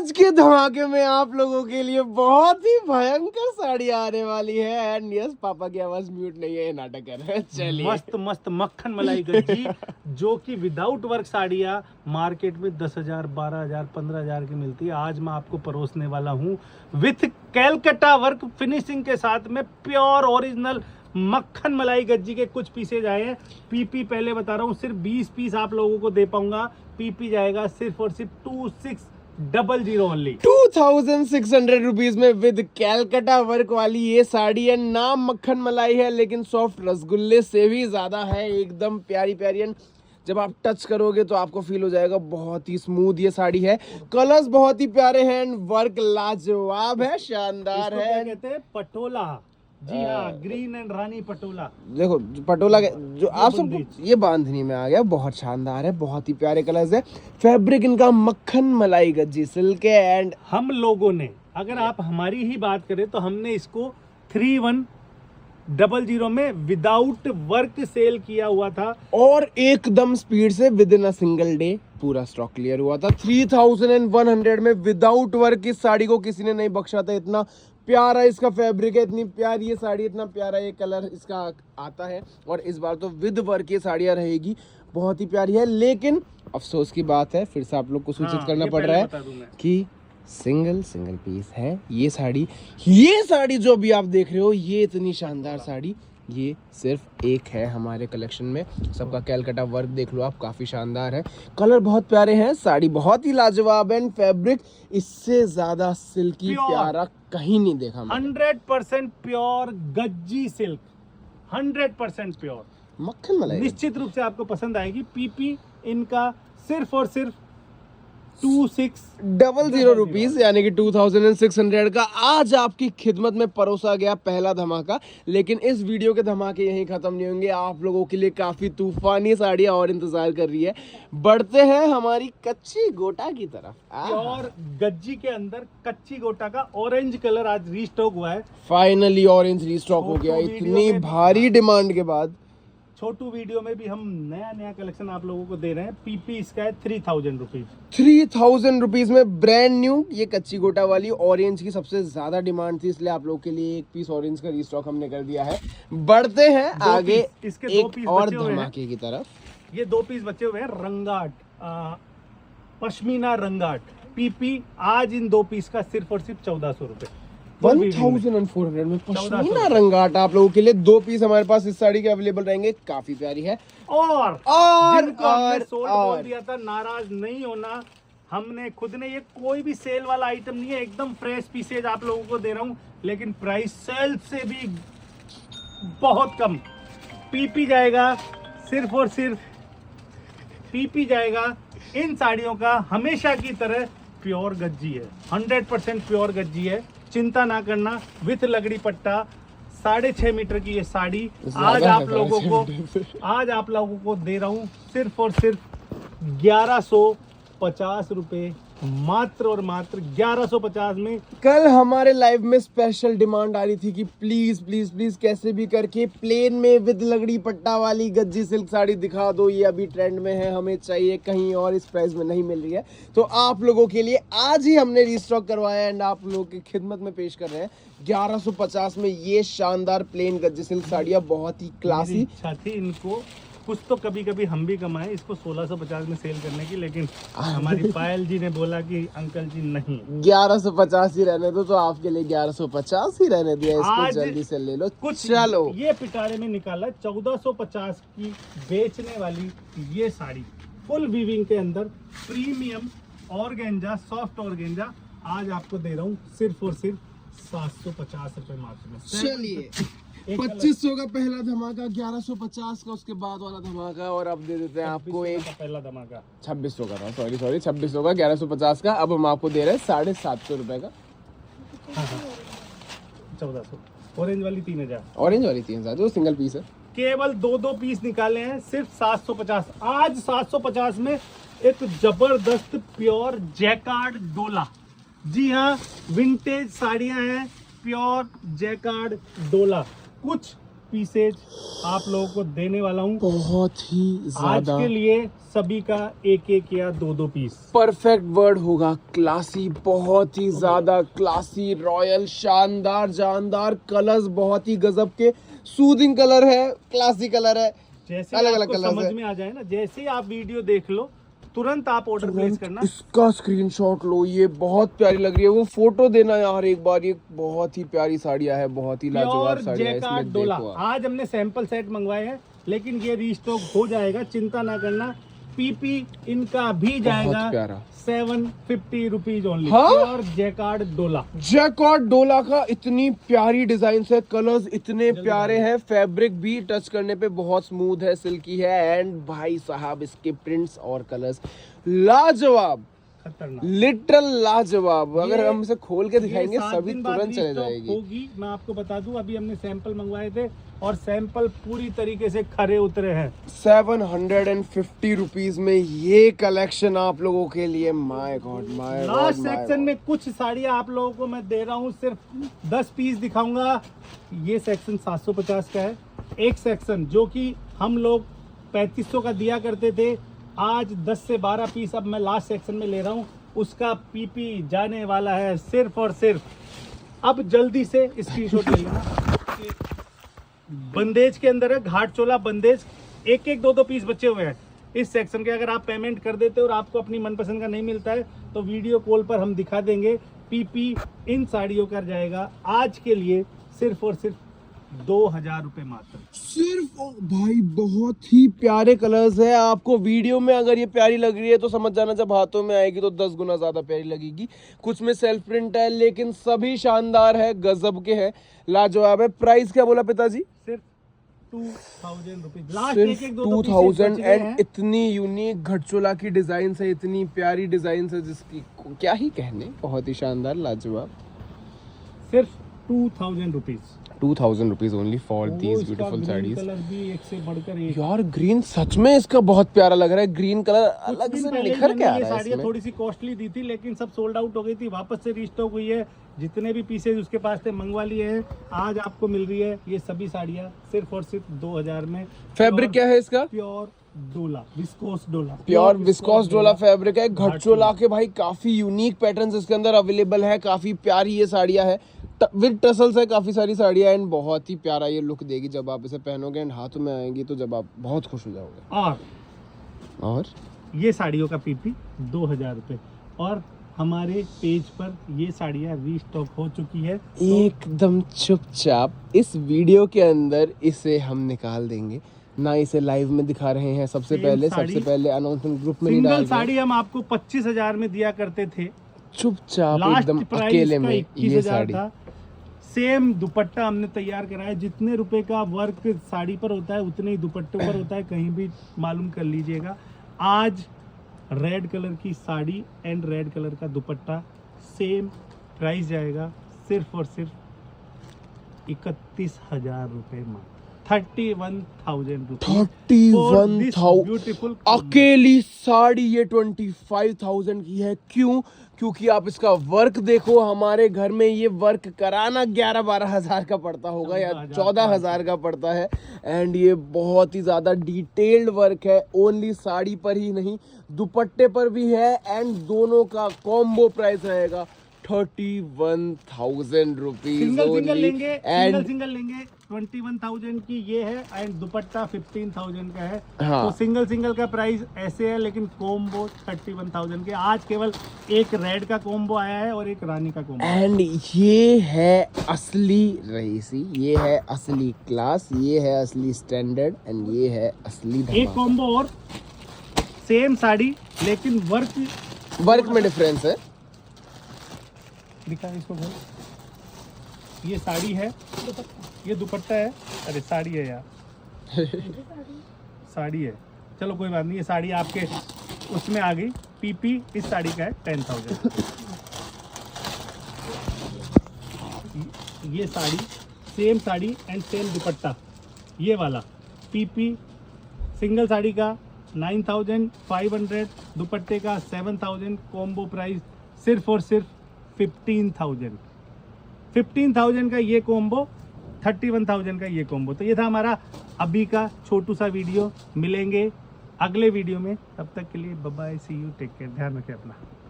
आज के धमाके में आप लोगों के लिए बहुत ही भयंकर साड़ी आने वाली है। एंड यस, पापा की आवाज म्यूट नहीं है, ये नाटक कर रहे हैं। चलिए, मस्त मस्त मक्खन मलाई गज्जी जो कि विदाउट वर्क साड़ियाँ मार्केट में 10,000, 12,000, 15,000 की मिलती है। आज मैं आपको परोसने वाला हूँ विथ कैलकटा वर्क फिनिशिंग के साथ में प्योर ओरिजिनल मक्खन मलाई गज्जी के कुछ पीसेज आए हैं। पीपी पहले बता रहा हूँ सिर्फ 20 पीस आप लोगों को दे पाऊंगा। पीपी जाएगा सिर्फ और सिर्फ 2600 ओनली 2600 रुपीज में विद कैलकटा वर्क वाली ये साड़ी है। नाम मक्खन मलाई है लेकिन सॉफ्ट रसगुल्ले से भी ज्यादा है। एकदम प्यारी प्यारी एंड जब आप टच करोगे तो आपको फील हो जाएगा बहुत ही स्मूथ ये साड़ी है। कलर्स बहुत ही प्यारे हैं एंड वर्क लाजवाब है, शानदार इसको है। क्या कहते हैं? पटोला। जी हाँ, ग्रीन एंड रानी पटोला। देखो पटोला जो आप सबको ये बांधनी में आ गया, बहुत शानदार है, बहुत ही प्यारे कलर्स है। फैब्रिक इनका मक्खन मलाई गज्जी सिल्क है। एंड हम लोगों ने, अगर आप हमारी ही बात करें तो हमने इसको 3100 में विदाउट वर्क सेल किया हुआ था और एकदम स्पीड से with in a single day पूरा स्टॉक क्लियर हुआ था। 3100 में विदाउट वर्क इस साड़ी को किसी ने नहीं बख्शा था। इतना प्यारा इसका फैब्रिक है, इतनी प्यारी ये साड़ी, इतना प्यारा ये कलर इसका आता है। और इस बार तो विद वर्क ये साड़ियाँ रहेगी, बहुत ही प्यारी है। लेकिन अफसोस की बात है, फिर से आप लोग को सूचित करना पड़ रहा है कि सिंगल पीस है ये साड़ी। ये साड़ी जो अभी आप देख रहे हो, ये इतनी शानदार साड़ी, ये सिर्फ एक है हमारे कलेक्शन में। सबका कैलकटा वर्क देख लो आप, काफी शानदार है। कलर बहुत प्यारे हैं, साड़ी बहुत ही लाजवाब है। फैब्रिक इससे ज्यादा सिल्की प्यारा कहीं नहीं देखा मैंने। 100% प्योर गज्जी सिल्क, 100% प्योर मक्खन मलाई निश्चित रूप से आपको पसंद आएगी। पीपी इनका सिर्फ और सिर्फ 2600 रुपीज यानी कि 2600 का आज आपकी खिदमत में परोसा गया पहला धमाका। लेकिन इस वीडियो के धमाके यहीं खत्म नहीं होंगे। आप लोगों के लिए काफी तूफानी साड़ियां और इंतजार कर रही है। बढ़ते हैं हमारी कच्ची गोटा की तरफ। और गज्जी के अंदर कच्ची गोटा का ऑरेंज कलर आज रीस्टॉक हुआ है। फाइनली ऑरेंज रीस्टॉक हो गया इतनी भारी डिमांड के बाद। छोटू वीडियो में भी हम नया कलेक्शन आप लोगों को दे रहे हैं। पीपी इसका है 3000 रुपीज। 3000 रुपीज में ब्रांड न्यू ये कच्ची गोटा वाली ऑरेंज की सबसे ज्यादा डिमांड थी, इसलिए आप लोगों के लिए एक पीस ऑरेंज का रीस्टॉक हमने कर दिया है। बढ़ते हैं आगे इसके एक और धमाके की तरफ। ये 2 पीस बचे हुए हैं रंगाट, पश्मीना रंगाट। पीपी आज इन 2 पीस का सिर्फ और सिर्फ 1400 रुपए। 1400 में पश्मीना रंगाट आप लोगों के लिए 2 पीस हमारे पास इस साड़ी के अवेलेबल रहेंगे। काफी प्यारी है। और हमने सोल्ड बोल दिया था, नाराज नहीं होना। हमने खुद ने, ये कोई भी सेल वाला आइटम नहीं है, एकदम फ्रेश पीसेज आप लोगों को दे रहा हूँ। लेकिन प्राइस सेल से भी बहुत कम। पीपी जाएगा सिर्फ और सिर्फ, पीपी जाएगा इन साड़ियों का हमेशा की तरह प्योर गज्जी है, 100% प्योर गज्जी है। चिंता ना करना, विथ लगड़ी पट्टा 6.5 मीटर की ये साड़ी आज आप लोगों को दे रहा हूँ सिर्फ और सिर्फ 1150 रुपए, मात्र और मात्र 1150 में। कल हमारे लाइव में स्पेशल डिमांड आ रही थी कि प्लीज प्लीज प्लीज कैसे भी करके प्लेन में विद लगड़ी पट्टा वाली गज्जी सिल्क साड़ी दिखा दो, ये अभी ट्रेंड में है, हमें चाहिए, कहीं और इस प्राइस में नहीं मिल रही है। तो आप लोगों के लिए आज ही हमने रीस्टॉक करवाया एंड आप लोगों की खिदमत में पेश कर रहे हैं 1150 में ये शानदार प्लेन गज्जी सिल्क साड़ियाँ, बहुत ही क्लासी। इच्छा थी इनको कुछ तो कभी कभी हम भी कमाए इसको 1650 में सेल करने की, लेकिन हमारी पायल जी ने बोला कि अंकल जी नहीं, 1150 ही रहने दो, तो आपके लिए 1150 ही रहने दिया। इसको जल्दी से ले लो। कुछ चलो, ये पिटारे में निकाला 1450 की बेचने वाली ये साड़ी फुल वीविंग के अंदर प्रीमियम ऑर्गेंजा, सॉफ्ट ऑर्गेंजा आज आपको दे रहा हूँ सिर्फ और सिर्फ 750 रुपए मात्र में। चलिए 2500 का पहला धमाका, 1150 का उसके बाद वाला धमाका, और अब दे देते हैं आपको एक पहला धमाका 2600 का था, सॉरी 2600 का, 1150 का। अब हम आपको दे रहे हैं 750 रुपए का। 1400 ऑरेंज वाली 3000, ऑरेंज वाली 3000 जो सिंगल पीस है। केवल 2 पीस निकाले हैं सिर्फ 750। आज 750 में एक जबरदस्त प्योर जैकार्ड डोला। जी हाँ, विंटेज साड़ियां हैं, प्योर जैकार्ड डोला। कुछ पीसेज आप लोगों को देने वाला हूँ। बहुत ही आज ज्यादा के लिए सभी का एक एक या दो दो पीस। परफेक्ट वर्ड होगा क्लासी, बहुत ही ज्यादा क्लासी, रॉयल, शानदार, जानदार कलर्स, बहुत ही गजब के सूदिंग कलर है, क्लासी कलर है, जैसे अलग आपको अलग कलर्स समझ है। में आ जाए ना, जैसे ही आप वीडियो देख लो तुरंत आप ऑर्डर प्लेस करना। इसका स्क्रीनशॉट लो, ये बहुत प्यारी लग रही है, वो फोटो देना यार एक बार। ये बहुत ही प्यारी साड़ियां है, बहुत ही लाजवाब प्योर साड़ियां है, जैकार्ड इसमें डोला। देखो आप। आज हमने सैंपल सेट मंगवाए हैं, लेकिन ये रीस्टॉक हो जाएगा, चिंता ना करना। पीपी इनका भी जाएगा बहुत प्यारा। 750 रुपीज ओनली। हाँ? प्योर जैकार्ड डोला। जैकॉर्ड डोला का इतनी प्यारी डिजाइन है, कलर्स इतने प्यारे हैं, फैब्रिक भी टच करने पे बहुत स्मूथ है, सिल्की है, एंड भाई साहब इसके प्रिंट्स और कलर्स लाजवाब, खतरनाक, लिटरल लाजवाब। अगर ये- हम इसे खोल के दिखाएंगे ये 7 सभी दिन बाद तुरंत चले restock जाएगी। होगी। मैं आपको बता दूं, अभी हमने सैंपल मंगवाए थे और सैंपल पूरी तरीके से खरे उतरे हैं। 750 रुपीज में ये कलेक्शन आप लोगों के लिए। My God, my God. Last section में कुछ साड़ियां आप लोगों को मैं दे रहा हूं, सिर्फ 10 पीस दिखाऊंगा। ये सेक्शन 750 का है। एक सेक्शन जो कि हम लोग 3500 का दिया करते थे, आज 10 से 12 पीस अब मैं लास्ट सेक्शन में ले रहा हूं। उसका पीपी जाने वाला है सिर्फ और सिर्फ, अब जल्दी से स्क्रीनशॉट ले लेना। बंदेज के अंदर है, घाट चोला बंदेज, एक एक दो दो पीस बचे हुए हैं इस सेक्शन के। अगर आप पेमेंट कर देते हो और आपको अपनी मनपसंद का नहीं मिलता है तो वीडियो कॉल पर हम दिखा देंगे। पीपी इन साड़ियों का जाएगा आज के लिए सिर्फ और सिर्फ 2000 रुपए मात्र। सिर्फ भाई बहुत ही प्यारे कलर्स है। आपको वीडियो में अगर ये प्यारी लग रही है तो समझ जाना जब हाथों में आएगी तो 10 गुना ज्यादा प्यारी लगेगी। कुछ में सेल्फ प्रिंट है लेकिन सभी शानदार है, गजब के हैं, लाजवाब है। प्राइस क्या बोला पिताजी? सिर्फ 2000 रुपीज। लास्ट सिर्फ एक एक दो दो 2000 एंड इतनी यूनिक घटचोला की डिजाइन है, इतनी प्यारी डिजाइन है जिसकी क्या ही कहने, बहुत ही शानदार, लाजवाब। सिर्फ 2000 rupees. 2000 rupees only for these beautiful saris. Colour भी एक से बढ़कर एक। यार ग्रीन सच में इसका बहुत प्यारा लग रहा है, ग्रीन कलर अलग कुछ दिन से पहले निखर के आ ये रहा है साड़ियाँ इसमें। थोड़ी सी कॉस्टली दी थी लेकिन सब सोल्ड आउट हो गई थी, वापस से रीस्टॉक हुई है। जितने भी पीसेज उसके पास थे मंगवा लिए हैं, आज आपको मिल रही है ये सभी साड़ियाँ सिर्फ और सिर्फ 2000 में। फैब्रिक क्या है इसका? प्योर डोला, विस्कोस डोला। प्योर विस्कोस डोला फैब्रिक है, घटचोला के भाई काफी यूनिक पैटर्न्स इसके अंदर अवेलेबल है, काफी प्यारी ये साड़ियाँ है, विद टसल्स है काफी सारी साड़ियाँ, एंड बहुत ही प्यारा ये लुक देगी जब आप इसे पहनोगे एंड हाथों में आएंगी तो जब आप बहुत खुश हो जाओगे। और ये साड़ियों का पीपी 2000 रुपए। और हमारे पेज पर ये साड़ियाँ रीस्टॉक हो चुकी है। एकदम चुपचाप इस वीडियो के अंदर इसे हम निकाल देंगे, ना इसे लाइव में दिखा रहे हैं। सबसे Same पहले साड़ी, सबसे पहले अनाउंसमेंट ग्रुप में नहीं डाल सिंगल रहे, साड़ी हम आपको 25,000 में दिया करते थे, चुपचाप लास्ट एकदम प्राइस अकेले इसका में ये 21,000 साड़ी। था। सेम दुपट्टा हमने तैयार कराया, जितने रुपए का वर्क साड़ी पर होता है उतने ही दुपट्टे पर होता है, कहीं भी मालूम कर लीजिएगा। आज रेड कलर की साड़ी एंड रेड कलर का दुपट्टा, सेम प्राइस जाएगा सिर्फ और सिर्फ 31,000 रुपए में। 31,000 रुपए। 31,000 ब्यूटीफुल अकेली साड़ी ये 25,000 की है। क्यों? क्योंकि आप इसका वर्क देखो, हमारे घर में ये वर्क कराना 11-12 हजार का पड़ता होगा या 14,000 का पड़ता है, एंड ये बहुत ही ज्यादा डिटेल्ड वर्क है। ओनली साड़ी पर ही नहीं, दुपट्टे पर भी है, एंड दोनों का कॉम्बो प्राइस रहेगा 31,000 रुपीज सिंगल ओनली। लेंगे, एंड सिंगल लेंगे 21,000 की ये है, एंड दुपट्टा 15,000 का है। हाँ। तो सिंगल का प्राइस ऐसे है, लेकिन कॉम्बो 31,000 के। आज केवल एक रेड का कॉम्बो आया है और एक रानी का कॉम्बो। एंड ये है असली रईसी, ये है असली क्लास, ये है असली स्टैंडर्ड, एंड ये है असली एक धमाका। कॉम्बो और सेम साड़ी लेकिन वर्क में डिफरेंस है। दिखा इसको भाई। ये साड़ी है, ये दुपट्टा है, अरे साड़ी है यार साड़ी है, चलो कोई बात नहीं। ये साड़ी आपके उसमें आ गई। पीपी इस साड़ी का है 10,000। ये sari, same sari and same दुपट्टा, ये वाला पीपी सिंगल साड़ी का 9,500, दुपट्टे का 7,000, कॉम्बो प्राइस सिर्फ और सिर्फ 15,000 का ये कॉम्बो 31,000 का ये कॉम्बो। तो ये था हमारा अभी का छोटू सा वीडियो। मिलेंगे अगले वीडियो में, तब तक के लिए bye bye, see you, take care, ध्यान रखें अपना।